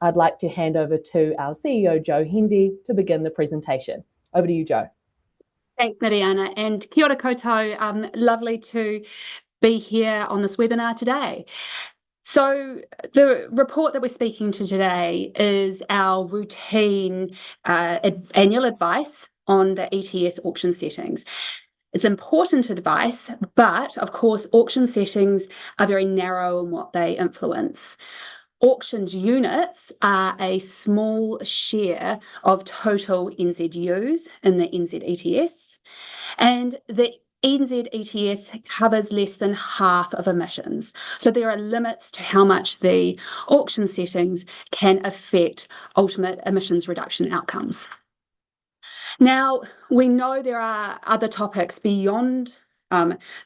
I'd like to hand over to our CEO, Jo Hendy, to begin the presentation. Over to you, Jo. Thanks, Mariana, and kia ora koutou. Lovely to be here on this webinar today. So the report that we're speaking to today is our routine annual advice on the ETS auction settings. It's important advice, but of course auction settings are very narrow in what they influence. Auctioned units are a small share of total NZUs in the NZ ETS, and the NZ ETS covers less than half of emissions. So there are limits to how much the auction settings can affect ultimate emissions reduction outcomes. Now, we know there are other topics beyond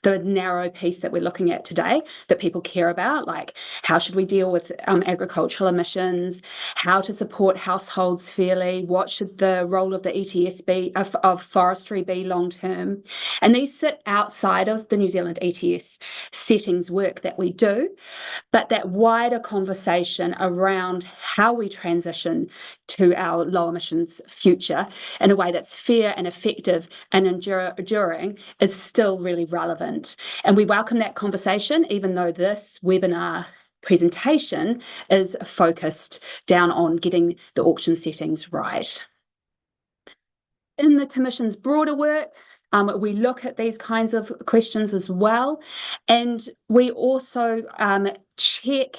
the narrow piece that we're looking at today that people care about, like how should we deal with agricultural emissions, how to support households fairly, what should the role of the ETS be, of forestry be long term. And these sit outside of the New Zealand ETS settings work that we do, but that wider conversation around how we transition to our low emissions future in a way that's fair and effective and enduring is still really relevant. And we welcome that conversation, even though this webinar presentation is focused down on getting the auction settings right. In the Commission's broader work, we look at these kinds of questions as well, and we also check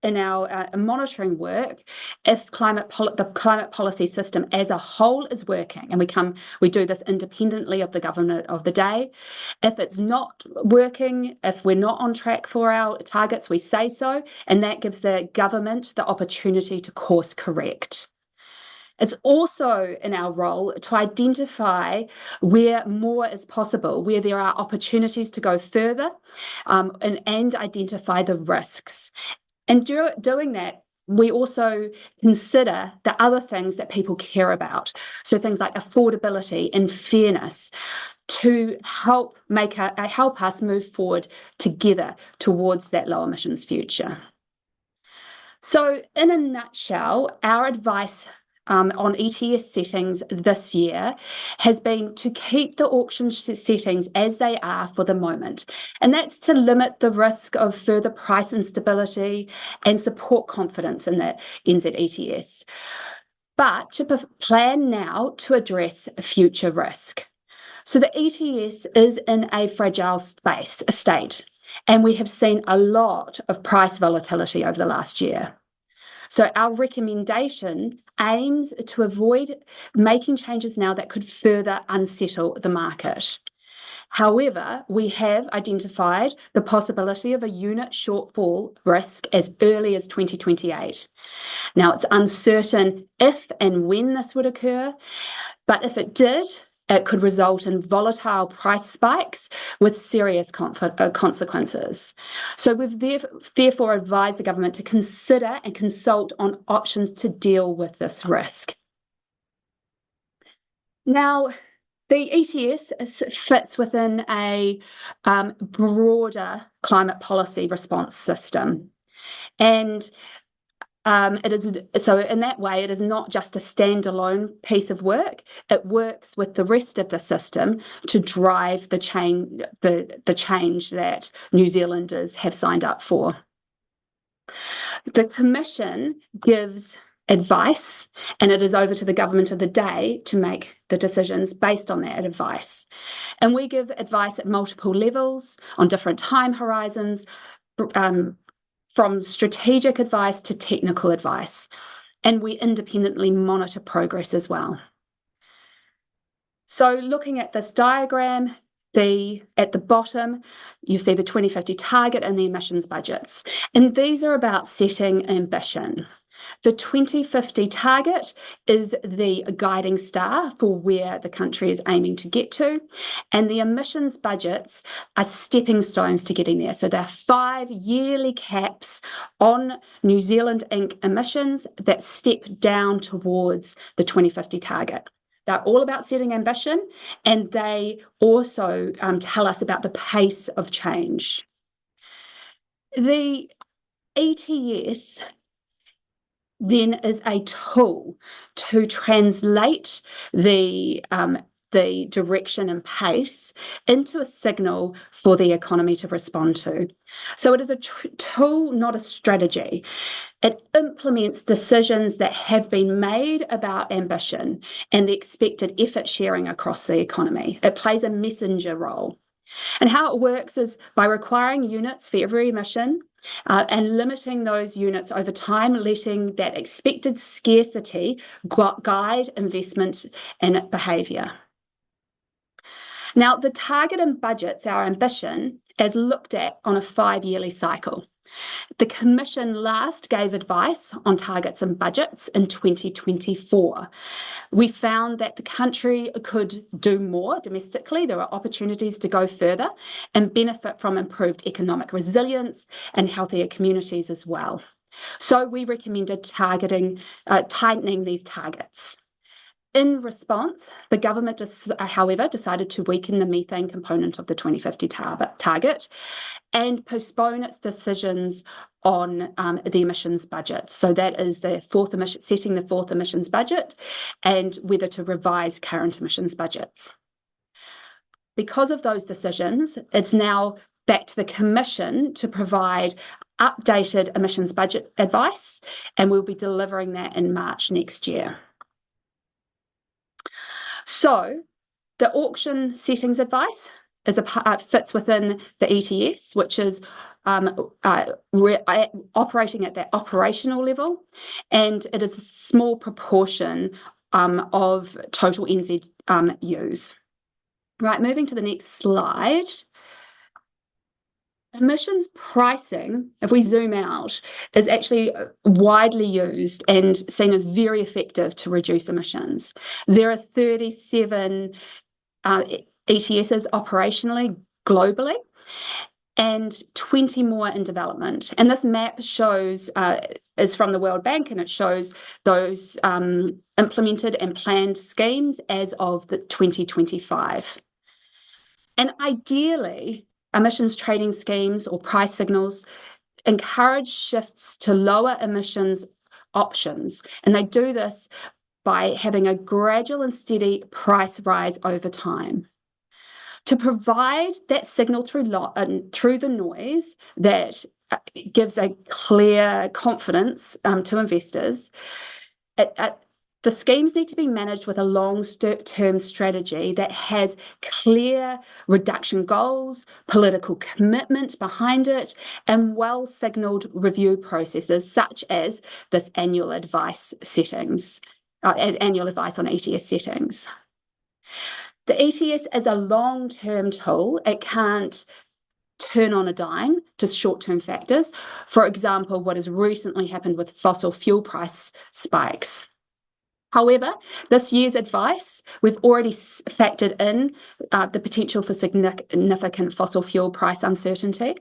in our monitoring work if the climate policy system as a whole is working, and we do this independently of the government of the day. If it's not working, if we're not on track for our targets, we say so, and that gives the government the opportunity to course correct. It's also in our role to identify where more is possible, where there are opportunities to go further, and identify the risks. And doing that, we also consider the other things that people care about. So things like affordability and fairness to help us move forward together towards that low emissions future. So in a nutshell, our advice on ETS settings this year has been to keep the auction settings as they are for the moment. And that's to limit the risk of further price instability and support confidence in the NZ ETS. But to plan now to address future risk. So the ETS is in a fragile state, and we have seen a lot of price volatility over the last year. So our recommendation aims to avoid making changes now that could further unsettle the market. However, we have identified the possibility of a unit shortfall risk as early as 2028. Now, it's uncertain if and when this would occur, but if it did, it could result in volatile price spikes with serious consequences. So we've therefore advised the government to consider and consult on options to deal with this risk. Now, the ETS fits within a broader climate policy response system. And it is so in that way, it is not just a standalone piece of work. It works with the rest of the system to drive the change that New Zealanders have signed up for. The Commission gives advice, and it is over to the government of the day to make the decisions based on that advice. And we give advice at multiple levels on different time horizons, from strategic advice to technical advice, and we independently monitor progress as well. So looking at this diagram, at the bottom, you see the 2050 target and the emissions budgets, and these are about setting ambition. The 2050 target is the guiding star for where the country is aiming to get to, and the emissions budgets are stepping stones to getting there. So there are 5 yearly caps on New Zealand Inc. emissions that step down towards the 2050 target. They're all about setting ambition, and they also tell us about the pace of change. The ETS then is a tool to translate the direction and pace into a signal for the economy to respond to. So it is a tool, not a strategy. It implements decisions that have been made about ambition and the expected effort sharing across the economy. It plays a messenger role. And how it works is by requiring units for every emission and limiting those units over time, letting that expected scarcity guide investment and behaviour. Now, the target and budgets, our ambition, is looked at on a 5-yearly cycle. The Commission last gave advice on targets and budgets in 2024. We found that the country could do more domestically. There are opportunities to go further and benefit from improved economic resilience and healthier communities as well. So we recommended tightening these targets. In response, the government, however, decided to weaken the methane component of the 2050 target and postpone its decisions on the emissions budget. So that is setting the fourth emissions budget and whether to revise current emissions budgets. Because of those decisions, it's now back to the Commission to provide updated emissions budget advice, and we'll be delivering that in March next year. So the auction settings advice fits within the ETS, which is operating at that operational level, and it is a small proportion of total NZ use. Right, moving to the next slide. Emissions pricing, if we zoom out, is actually widely used and seen as very effective to reduce emissions. There are 37 ETSs operationally globally and 20 more in development. And this map shows, is from the World Bank, and it shows those implemented and planned schemes as of 2025. And ideally, emissions trading schemes or price signals encourage shifts to lower emissions options. And they do this by having a gradual and steady price rise over time. To provide that signal through the noise that gives a clear confidence to investors, the schemes need to be managed with a long-term strategy that has clear reduction goals, political commitment behind it, and well-signalled review processes such as this annual advice on ETS settings. The ETS is a long-term tool. It can't turn on a dime to short-term factors. For example, what has recently happened with fossil fuel price spikes. However, this year's advice, we've already factored in the potential for significant fossil fuel price uncertainty.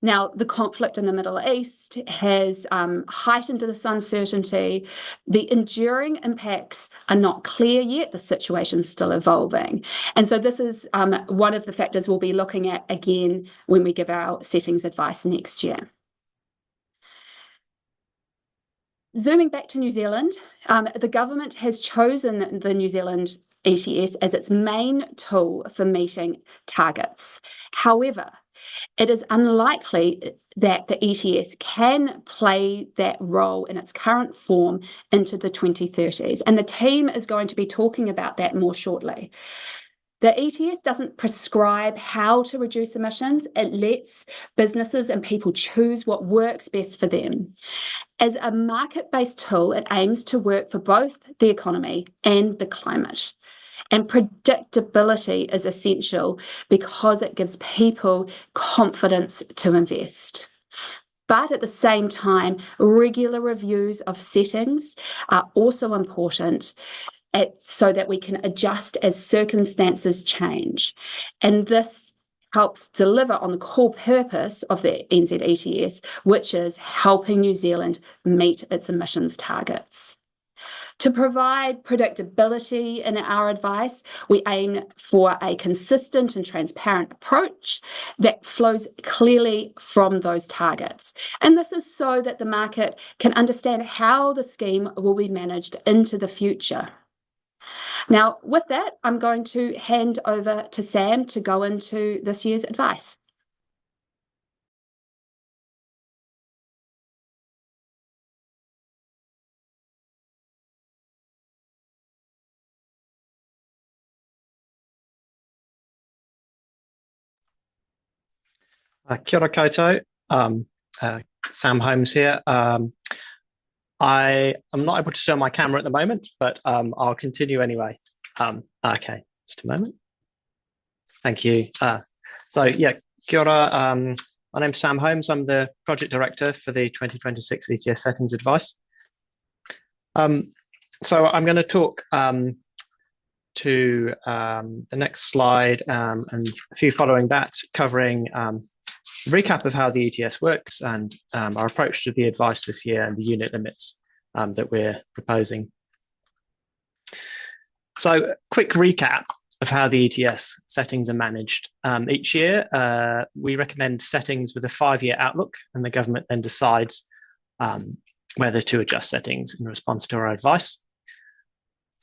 Now, the conflict in the Middle East has heightened this uncertainty. The enduring impacts are not clear yet. The situation's still evolving. And so this is one of the factors we'll be looking at again when we give our settings advice next year. Zooming back to New Zealand, the government has chosen the New Zealand ETS as its main tool for meeting targets. However, it is unlikely that the ETS can play that role in its current form into the 2030s, and the team is going to be talking about that more shortly. The ETS doesn't prescribe how to reduce emissions. It lets businesses and people choose what works best for them. As a market-based tool, it aims to work for both the economy and the climate. And predictability is essential because it gives people confidence to invest. But at the same time, regular reviews of settings are also important so that we can adjust as circumstances change. And this helps deliver on the core purpose of the NZ ETS, which is helping New Zealand meet its emissions targets. To provide predictability in our advice, we aim for a consistent and transparent approach that flows clearly from those targets. And this is so that the market can understand how the scheme will be managed into the future. Now, with that, I'm going to hand over to Sam to go into this year's advice. Kia ora koutou. Sam Holmes here. I am not able to show my camera at the moment, but I'll continue anyway. Okay, just a moment. Thank you. Kia ora. My name's Sam Holmes. I'm the project director for the 2026 ETS settings advice. So I'm going to talk to the next slide and a few following that, covering a recap of how the ETS works and our approach to the advice this year and the unit limits that we're proposing. So, quick recap of how the ETS settings are managed. Each year, we recommend settings with a 5-year outlook, and the government then decides whether to adjust settings in response to our advice.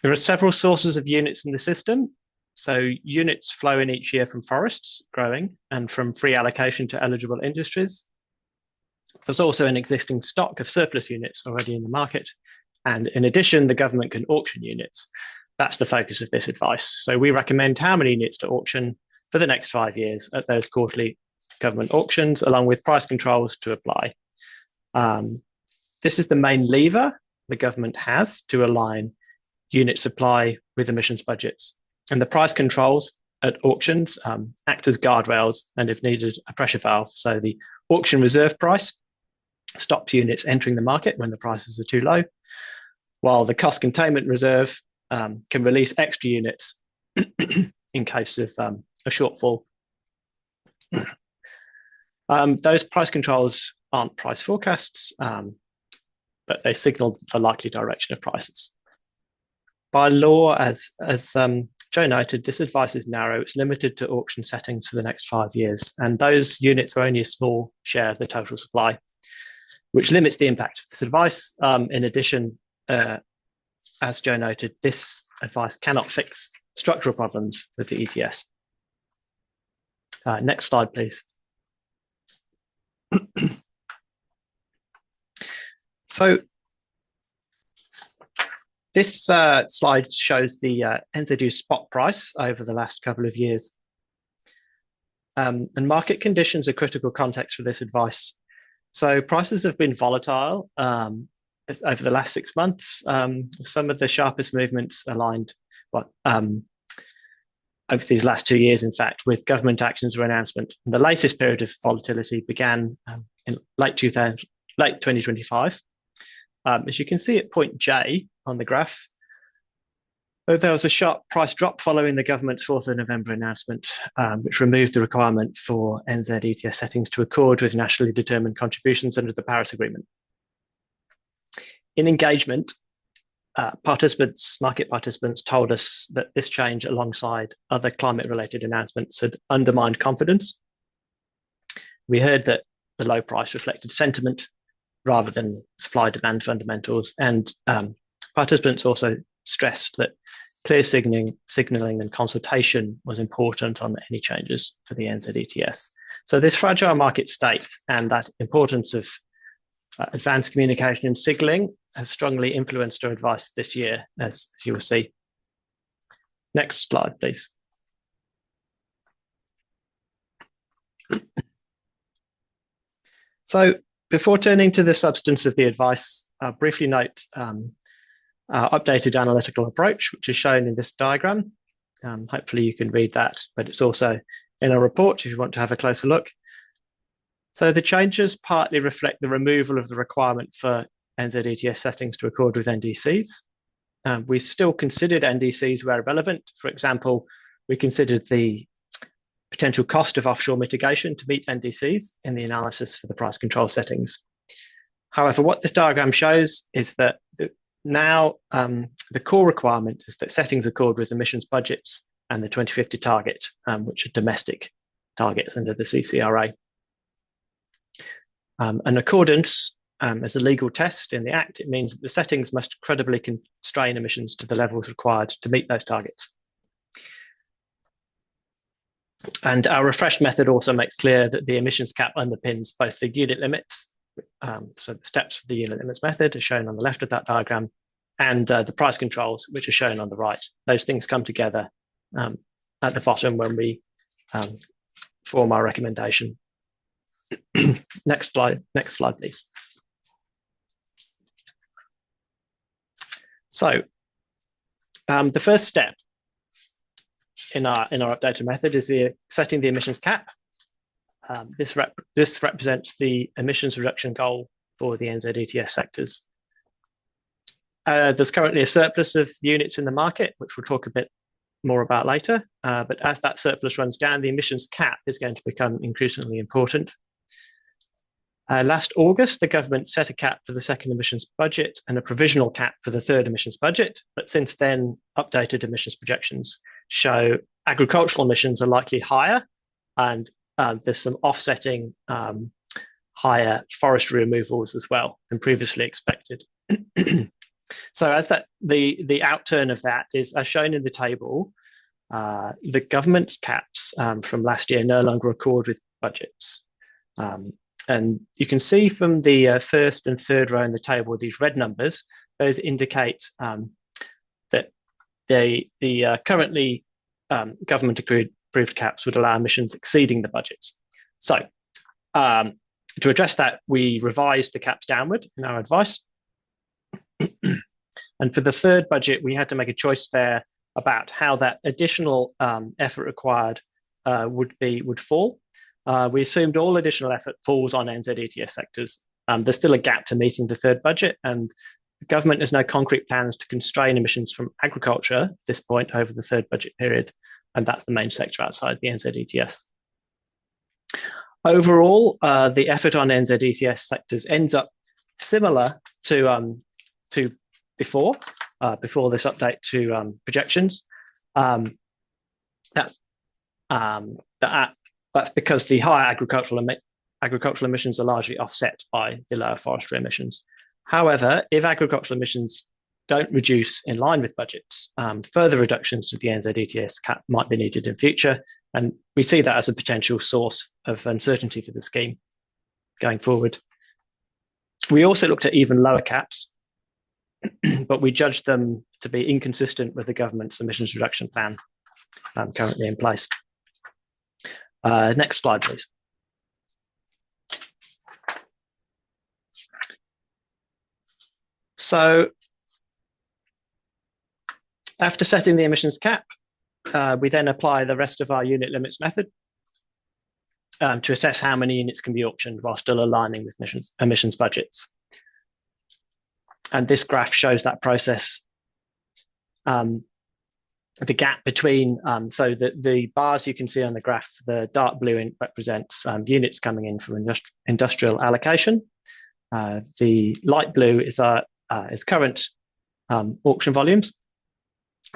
There are several sources of units in the system. So units flow in each year from forests growing and from free allocation to eligible industries. There's also an existing stock of surplus units already in the market. And in addition, the government can auction units. That's the focus of this advice. So we recommend how many units to auction for the next 5 years at those quarterly government auctions, along with price controls to apply. This is the main lever the government has to align unit supply with emissions budgets. And the price controls at auctions act as guardrails and, if needed, a pressure valve. So the auction reserve price stops units entering the market when the prices are too low, while the cost containment reserve can release extra units in case of a shortfall. Those price controls aren't price forecasts, but they signal the likely direction of prices. By law, as Jo noted, this advice is narrow. It's limited to auction settings for the next 5 years, and those units are only a small share of the total supply, which limits the impact of this advice. In addition, as Jo noted, this advice cannot fix structural problems with the ETS. Next slide, please. So this slide shows the NZU spot price over the last couple of years. And market conditions are critical context for this advice. So prices have been volatile over the last 6 months. Some of the sharpest movements aligned over these last 2 years, in fact, with government actions or announcement. And the latest period of volatility began in late 2025. As you can see at point J on the graph, there was a sharp price drop following the government's 4th of November announcement, which removed the requirement for NZ ETS settings to accord with nationally determined contributions under the Paris Agreement. In engagement, market participants told us that this change, alongside other climate-related announcements, had undermined confidence. We heard that the low price reflected sentiment rather than supply-demand fundamentals, and participants also stressed that clear signalling and consultation was important on any changes for the NZ ETS. So this fragile market state and that importance of advanced communication and signalling has strongly influenced our advice this year, as you will see. Next slide, please. So before turning to the substance of the advice, I'll briefly note our updated analytical approach, which is shown in this diagram. Hopefully you can read that, but it's also in a report if you want to have a closer look. So the changes partly reflect the removal of the requirement for NZ ETS settings to accord with NDCs. We still considered NDCs where relevant. For example, we considered the potential cost of offshore mitigation to meet NDCs in the analysis for the price control settings. However, what this diagram shows is that now the core requirement is that settings accord with emissions budgets and the 2050 target, which are domestic targets under the CCRA. An accordance as a legal test in the Act, it means that the settings must credibly constrain emissions to the levels required to meet those targets. And our refreshed method also makes clear that the emissions cap underpins both the unit limits, so the steps for the unit limits method are shown on the left of that diagram, and the price controls, which are shown on the right. Those things come together at the bottom when we form our recommendation. Next slide, please. So the first step in our updated method is setting the emissions cap. This represents the emissions reduction goal for the NZ ETS sectors. There's currently a surplus of units in the market, which we'll talk a bit more about later. But as that surplus runs down, the emissions cap is going to become increasingly important. Last August, the government set a cap for the second emissions budget and a provisional cap for the third emissions budget. But since then, updated emissions projections show agricultural emissions are likely higher, and there's some offsetting higher forestry removals as well than previously expected. So as the outturn of that is, as shown in the table, the government's caps from last year no longer accord with budgets. And you can see from the first and third row in the table, these red numbers, those indicate that the currently government approved caps would allow emissions exceeding the budgets. So to address that, we revised the caps downward in our advice. And for the third budget, we had to make a choice there about how that additional effort required would fall. We assumed all additional effort falls on NZ ETS sectors. There's still a gap to meeting the third budget, and the government has no concrete plans to constrain emissions from agriculture at this point over the third budget period, and that's the main sector outside the NZ ETS. Overall, the effort on NZ ETS sectors ends up similar to before this update to projections. That's because the higher agricultural emissions are largely offset by the lower forestry emissions. However, if agricultural emissions don't reduce in line with budgets, further reductions to the NZ ETS cap might be needed in future, and we see that as a potential source of uncertainty for the scheme going forward. We also looked at even lower caps, but we judged them to be inconsistent with the government's emissions reduction plan currently in place. Next slide, please. So after setting the emissions cap, we then apply the rest of our unit limits method to assess how many units can be auctioned while still aligning with emissions budgets. And this graph shows that process. The gap between, so the bars you can see on the graph, the dark blue represents units coming in from industrial allocation. The light blue is current auction volumes.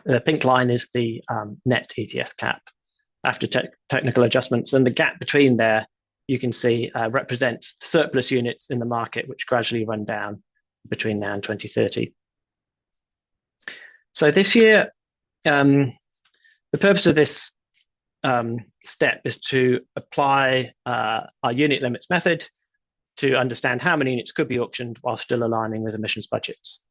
The pink line is the net ETS cap after technical adjustments, and the gap between there you can see represents the surplus units in the market, which gradually run down between now and 2030. So this year, the purpose of this step is to apply our unit limits method to understand how many units could be auctioned while still aligning with emissions budgets.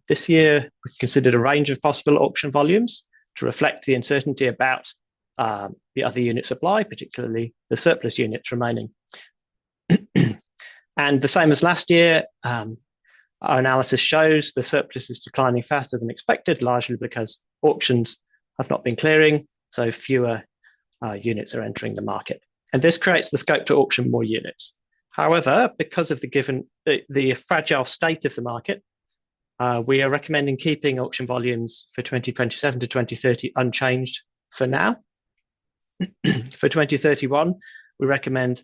This year, we considered a range of possible auction volumes to reflect the uncertainty about the other unit supply, particularly the surplus units remaining. And the same as last year, our analysis shows the surplus is declining faster than expected, largely because auctions have not been clearing, so fewer units are entering the market. And this creates the scope to auction more units. However, because of the fragile state of the market, we are recommending keeping auction volumes for 2027 to 2030 unchanged for now. For 2031, we recommend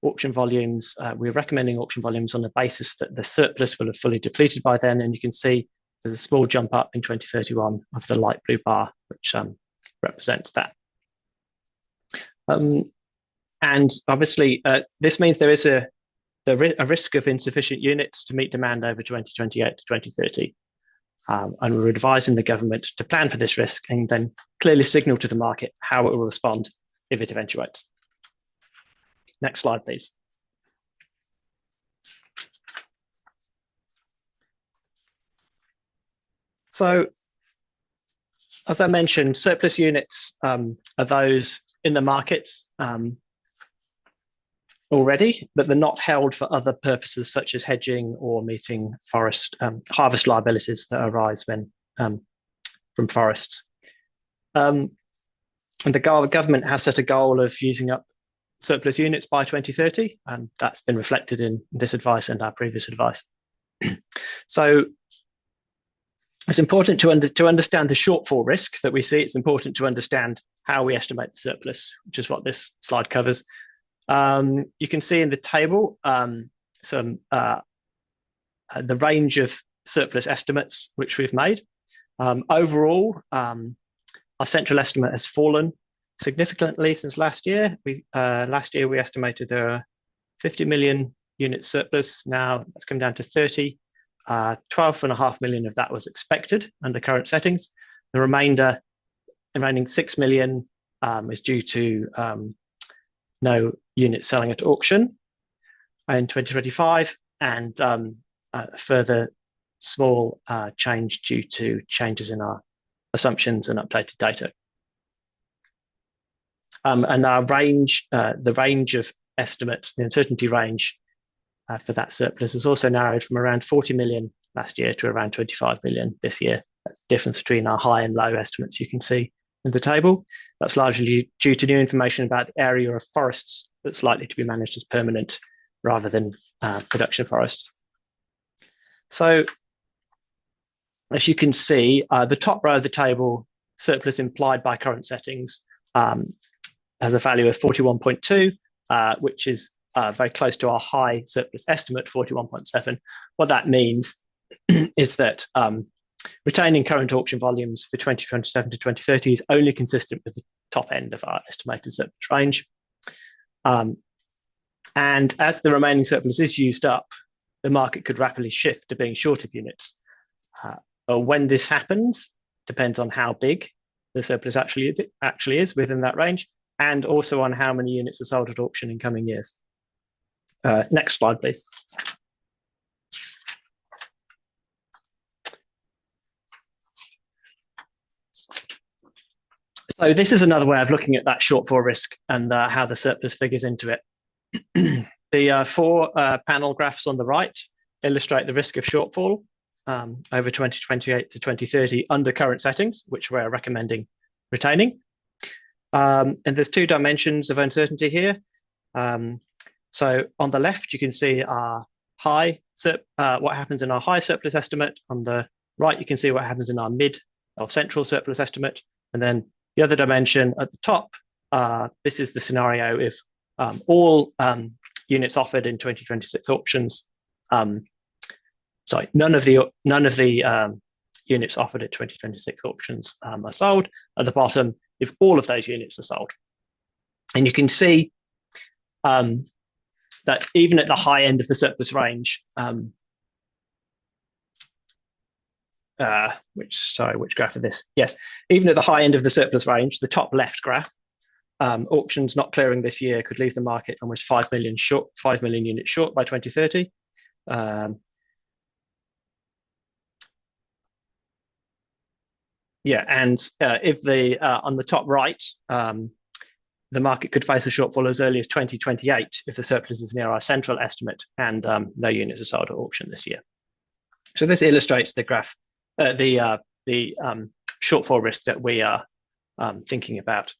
auction volumes. We're recommending auction volumes on the basis that the surplus will have fully depleted by then, and you can see there's a small jump up in 2031 of the light blue bar, which represents that. And obviously, this means there is a risk of insufficient units to meet demand over 2028 to 2030. And we're advising the government to plan for this risk and then clearly signal to the market how it will respond if it eventuates. Next slide, please. So, as I mentioned, surplus units are those in the market already, but they're not held for other purposes such as hedging or meeting forest harvest liabilities that arise when from forests. And the government has set a goal of using up surplus units by 2030, and that's been reflected in this advice and our previous advice. So it's important to understand the shortfall risk that we see. It's important to understand how we estimate the surplus, which is what this slide covers. You can see in the table the range of surplus estimates which we've made. Overall, our central estimate has fallen significantly since last year. Last year we estimated there are 50 million units surplus. Now it's come down to 30. 12.5 million of that was expected under current settings. The remaining 6 million is due to no units selling at auction in 2025, and a further small change due to changes in our assumptions and updated data. And our range, the range of estimates, the uncertainty range for that surplus is also narrowed from around 40 million last year to around 25 million this year. That's the difference between our high and low estimates you can see in the table. That's largely due to new information about the area of forests that's likely to be managed as permanent rather than production forests. So as you can see, the top row of the table, surplus implied by current settings, has a value of 41.2, which is very close to our high surplus estimate, 41.7. What that means is that retaining current auction volumes for 2027 to 2030 is only consistent with the top end of our estimated surplus range. And as the remaining surplus is used up, the market could rapidly shift to being short of units. When this happens depends on how big the surplus actually is within that range, and also on how many units are sold at auction in coming years. Next slide, please. So this is another way of looking at that shortfall risk and how the surplus figures into it. The four panel graphs on the right illustrate the risk of shortfall over 2028 to 2030 under current settings, which we're recommending retaining. And there's two dimensions of uncertainty here. So on the left, you can see our what happens in our high surplus estimate. On the right, you can see what happens in our mid or central surplus estimate. And then the other dimension at the top, this is the scenario if all units offered in 2026 auctions, none of the units offered at 2026 auctions are sold. At the bottom, if all of those units are sold. And you can see that even at the high end of the surplus range, which graph is this? Yes, even at the high end of the surplus range, the top left graph, auctions not clearing this year could leave the market almost 5 million units short by 2030. If on the top right, the market could face a shortfall as early as 2028 if the surplus is near our central estimate and no units are sold at auction this year. So this illustrates the graph, the shortfall risk that we are thinking about.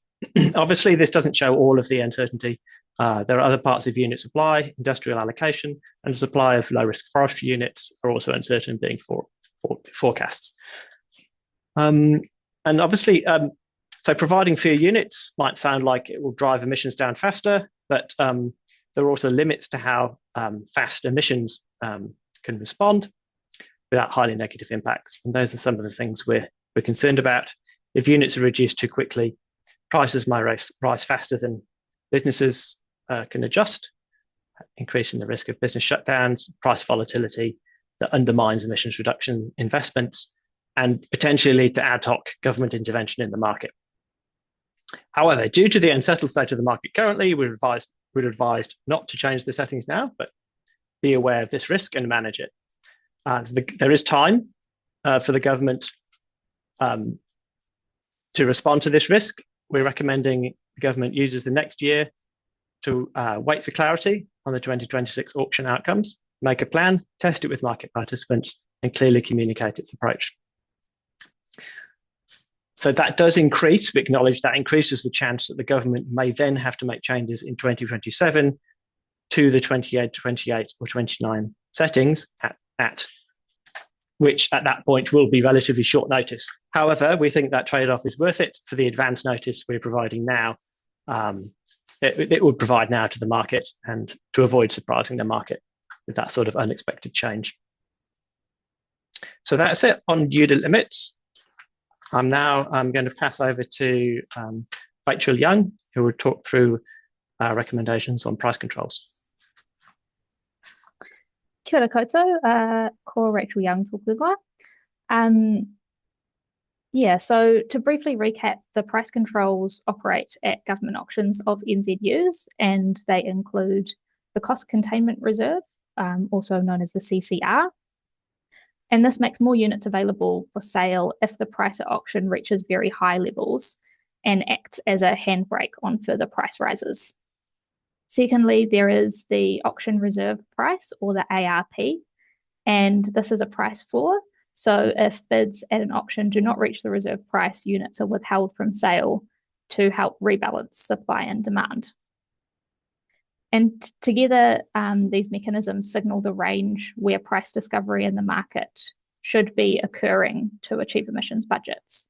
Obviously, this doesn't show all of the uncertainty. There are other parts of unit supply, industrial allocation, and the supply of low-risk forestry units are also uncertain, being forecasts. And obviously, so providing fewer units might sound like it will drive emissions down faster, but there are also limits to how fast emissions can respond. without highly negative impacts. And those are some of the things we're concerned about. If units are reduced too quickly, prices might rise faster than businesses can adjust, increasing the risk of business shutdowns, price volatility that undermines emissions reduction investments, and potentially lead to ad hoc government intervention in the market. However, due to the unsettled state of the market currently, we're advised not to change the settings now, but be aware of this risk and manage it. So there is time for the government to respond to this risk. We're recommending the government uses the next year to wait for clarity on the 2026 auction outcomes, make a plan, test it with market participants, and clearly communicate its approach. So that does increase, we acknowledge that increases the chance that the government may then have to make changes in 2027 to the 28, 28 or 29 settings at which at that point will be relatively short notice. However, we think that trade-off is worth it for the advance notice we're providing now. It would provide now to the market and to avoid surprising the market with that sort of unexpected change. So that's it on unit limits. I'm going to pass over to Rachael Young, who will talk through recommendations on price controls. Kia ora koutou, ko Rachael Young tōku ingoa. Yeah, so to briefly recap, the price controls operate at government auctions of NZUs, and they include the Cost Containment Reserve, also known as the CCR. And this makes more units available for sale if the price at auction reaches very high levels and acts as a handbrake on further price rises. Secondly, there is the auction reserve price, or the ARP, and this is a price floor. So if bids at an auction do not reach the reserve price, units are withheld from sale to help rebalance supply and demand. And together, these mechanisms signal the range where price discovery in the market should be occurring to achieve emissions budgets.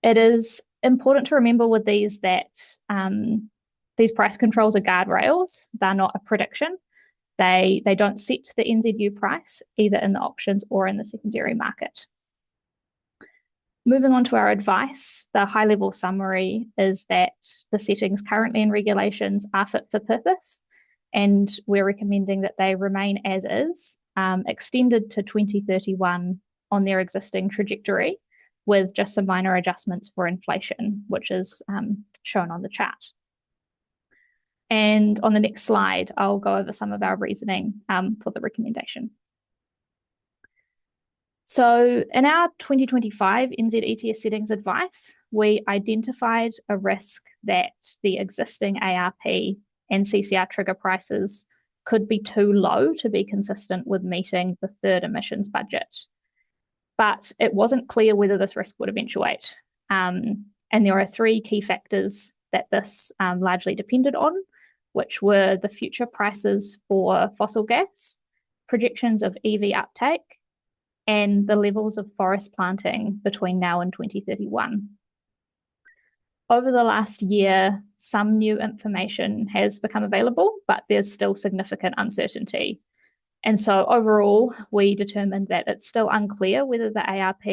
It is important to remember with these that these price controls are guardrails. They're not a prediction. They don't set the NZU price, either in the auctions or in the secondary market. Moving on to our advice, the high-level summary is that the settings currently in regulations are fit for purpose, and we're recommending that they remain as is, extended to 2031 on their existing trajectory, with just some minor adjustments for inflation, which is shown on the chart. And on the next slide, I'll go over some of our reasoning for the recommendation. So in our 2025 NZ ETS settings advice, we identified a risk that the existing ARP and CCR trigger prices could be too low to be consistent with meeting the third emissions budget. But it wasn't clear whether this risk would eventuate. And there are three key factors that this largely depended on, which were the future prices for fossil gas, projections of EV uptake, and the levels of forest planting between now and 2031. Over the last year, some new information has become available, but there's still significant uncertainty. And so overall, we determined that it's still unclear whether the ARP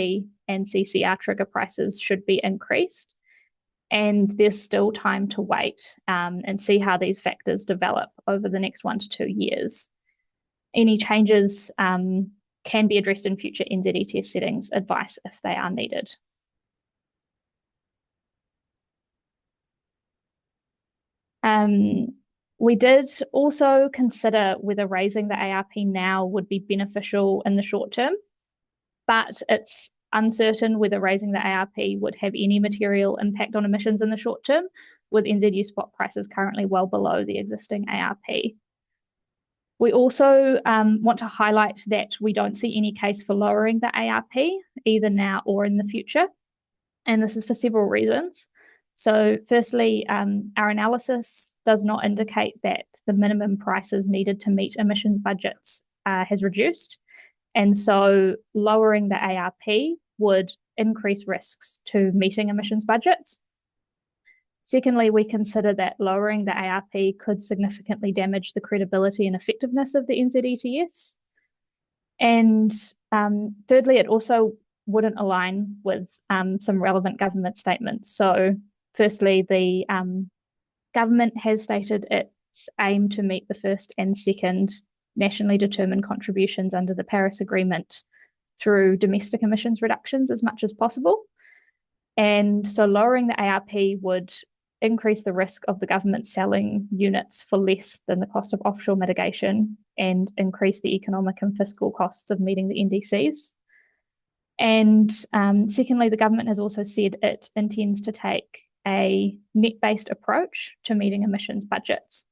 and CCR trigger prices should be increased. And there's still time to wait and see how these factors develop over the next 1 to 2 years. Any changes can be addressed in future NZ ETS settings advice if they are needed. We did also consider whether raising the ARP now would be beneficial in the short term, but it's uncertain whether raising the ARP would have any material impact on emissions in the short term, with NZU spot prices currently well below the existing ARP. We also want to highlight that we don't see any case for lowering the ARP, either now or in the future. And this is for several reasons. So firstly, our analysis does not indicate that the minimum prices needed to meet emissions budgets has reduced. And so lowering the ARP would increase risks to meeting emissions budgets. Secondly, we consider that lowering the ARP could significantly damage the credibility and effectiveness of the NZ ETS. And thirdly, it also wouldn't align with some relevant government statements. So firstly, the government has stated its aim to meet the first and second nationally determined contributions under the Paris Agreement through domestic emissions reductions as much as possible. And so lowering the ARP would increase the risk of the government selling units for less than the cost of offshore mitigation and increase the economic and fiscal costs of meeting the NDCs. And secondly, the government has also said it intends to take a net-based approach to meeting emissions budgets.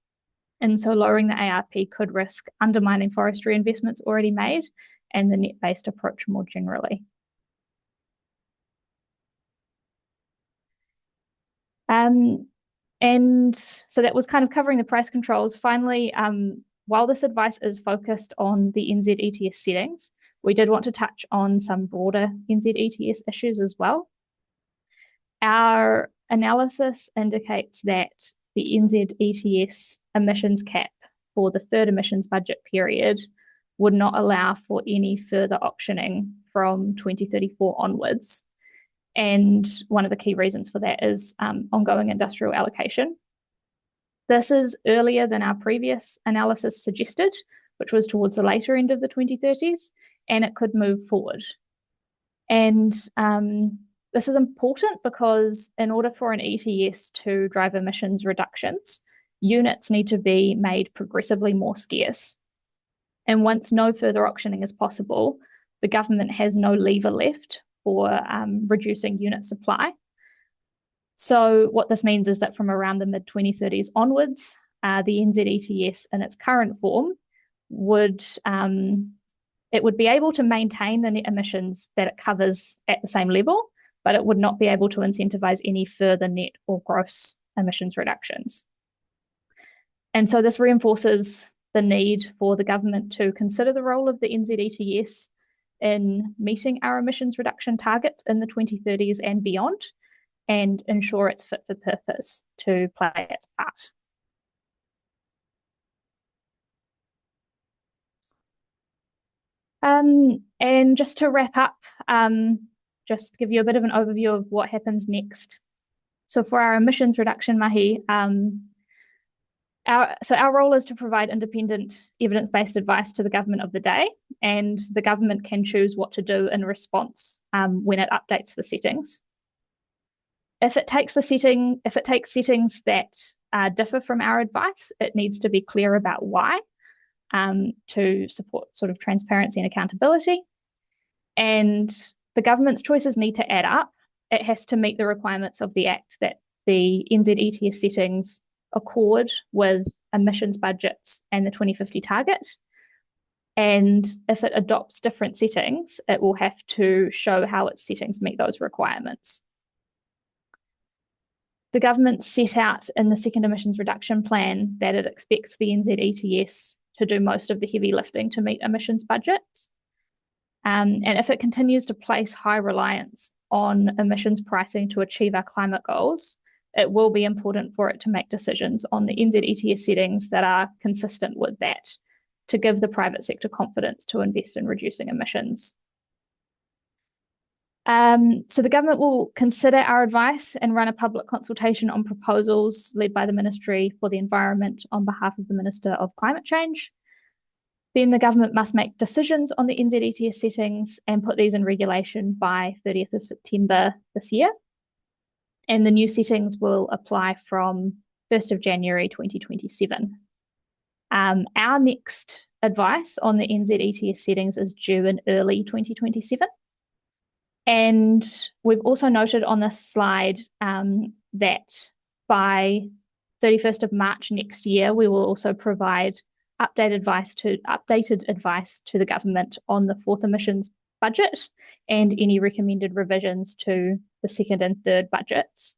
And so lowering the ARP could risk undermining forestry investments already made and the net-based approach more generally. And so that was kind of covering the price controls. Finally, while this advice is focused on the NZ ETS settings, we did want to touch on some broader NZ ETS issues as well. Our analysis indicates that the NZ ETS emissions cap for the third emissions budget period would not allow for any further auctioning from 2034 onwards. And one of the key reasons for that is ongoing industrial allocation. This is earlier than our previous analysis suggested, which was towards the later end of the 2030s, and it could move forward. And this is important because in order for an ETS to drive emissions reductions, units need to be made progressively more scarce. And once no further auctioning is possible, the government has no lever left for reducing unit supply. So what this means is that from around the mid-2030s onwards, the NZ ETS in its current form would be able to maintain the net emissions that it covers at the same level, but it would not be able to incentivize any further net or gross emissions reductions. And so this reinforces the need for the government to consider the role of the NZ ETS in meeting our emissions reduction targets in the 2030s and beyond, and ensure it's fit for purpose to play its part. And just to wrap up, just give you a bit of an overview of what happens next. So for our emissions reduction mahi, our role is to provide independent evidence-based advice to the government of the day, and the government can choose what to do in response when it updates the settings. If it takes settings that differ from our advice, it needs to be clear about why, to support sort of transparency and accountability. And the government's choices need to add up. It has to meet the requirements of the Act that the NZ ETS settings accord with emissions budgets and the 2050 target. And if it adopts different settings, it will have to show how its settings meet those requirements. The government set out in the second emissions reduction plan that it expects the NZ ETS to do most of the heavy lifting to meet emissions budgets. And if it continues to place high reliance on emissions pricing to achieve our climate goals, it will be important for it to make decisions on the NZ ETS settings that are consistent with that, to give the private sector confidence to invest in reducing emissions. So the government will consider our advice and run a public consultation on proposals led by the Ministry for the Environment on behalf of the Minister of Climate Change. Then the government must make decisions on the NZ ETS settings and put these in regulation by 30th of September this year. And the new settings will apply from 1st of January 2027. Our next advice on the NZ ETS settings is due in early 2027. And we've also noted on this slide that by 31st of March next year, we will also provide updated advice to the government on the fourth emissions budget and any recommended revisions to the second and third budgets.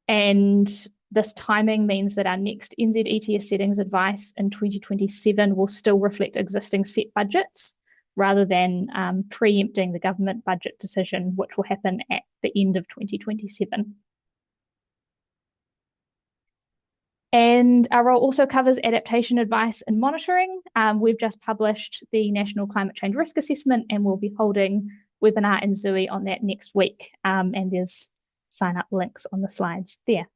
And this timing means that our next NZ ETS settings advice in 2027 will still reflect existing set budgets rather than preempting the government budget decision, which will happen at the end of 2027. And our role also covers adaptation advice and monitoring. We've just published the National Climate Change Risk Assessment, and we'll be holding webinar in Zooey on that next week. And there's sign up links on the slides there.